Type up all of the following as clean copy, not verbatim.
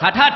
হাট হাট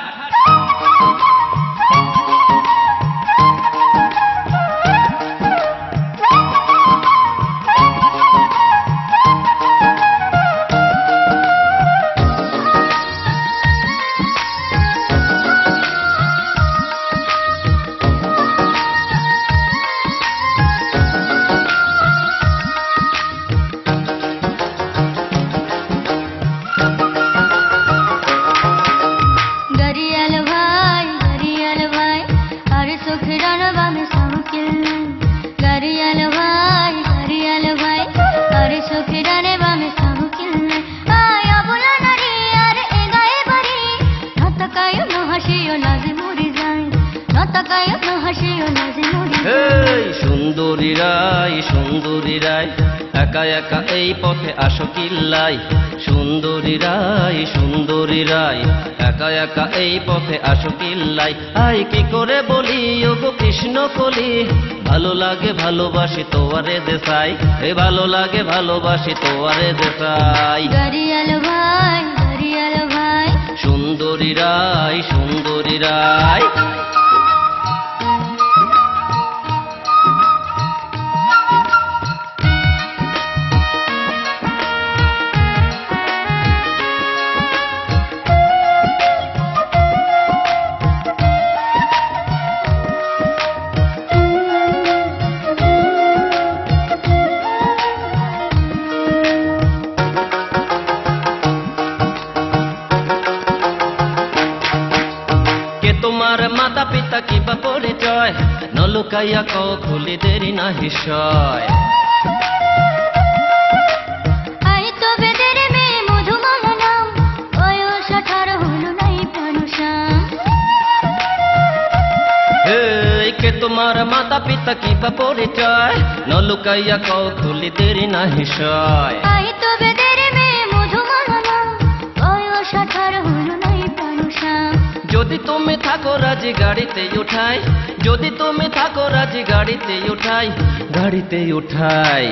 সুন্দরী রায় একা একা এই পথে আসো কিল্লাই সুন্দরী রায় একা একা এই পথে আসো কিল্লাই আই কি করে বলি ওগো কৃষ্ণ কলি ভালো লাগে ভালোবাসি তোয়ারে দেশাই এই ভালো লাগে ভালোবাসি তোয়ারে দেশাই সুন্দরী রায় তোমার মাতা পিতা কিবা পরিচয় নলুকাইয়া কও খুলি দেরি না হিসয় আই তো বেদের মেয়ে মধুমালা নাম বয়স 18 হলো নাই প্রাণসাম এই কে তোমার মাতা পিতা কিবা পরিচয় নলুকাইয়া কও খুলি দেরি না হিসয় আই তো বেদের মেয়ে মধুমালা নাম বয়স 18 হলো নাই প্রাণসাম যদি তুমি থাকো রাজি গাড়িতে উঠাই যদি তুমি থাকো রাজি গাড়িতে উঠাই গাড়িয়াল ভাই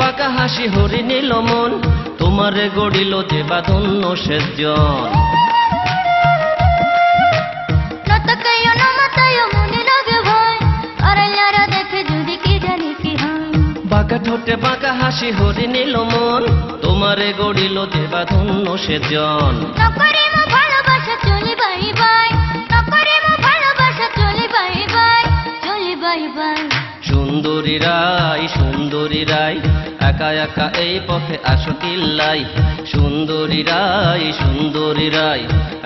বাঁকা হাসি হরি নীল মন তোমারে গড়িল যে বাঁধন্য সেজন বাঁকা ঠোঁটে বাঁকা হাসি হরি নীল মন তোমারে গড়িল যে বাঁধন্য সেজন সুন্দরী রায় একা একা এই পথে আসো কিল্লাই সুন্দরী রায়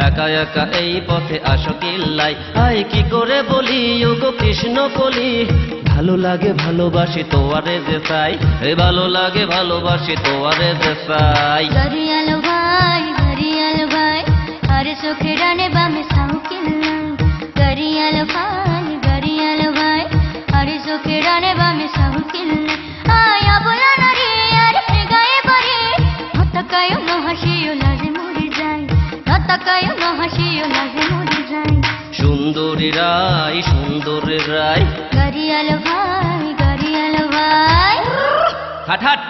একা একা এই পথে আসো কিল্লাই আই কি করে বলি ওগো কৃষ্ণ কলি ভালো লাগে ভালোবাসি তোয়ারে দেশাই এই ভালো লাগে ভালোবাসি তোয়ারে দেশাই গাড়িয়াল ভাই আরে চোখে ডানে বামে সাহু কিল্লাই গাড়িয়াল ভাই আরে চোখে ডানে বামে সাহু কিল্লাই আয়া বলা নারী আর গায়ে বাড়ি হতাকায়ও না হাসিও লাজে মরে যায় হতাকায়ও না হাসিও লাজে মরে যায় সুন্দরী রায় গাড়িয়াল ভাই হাট হাট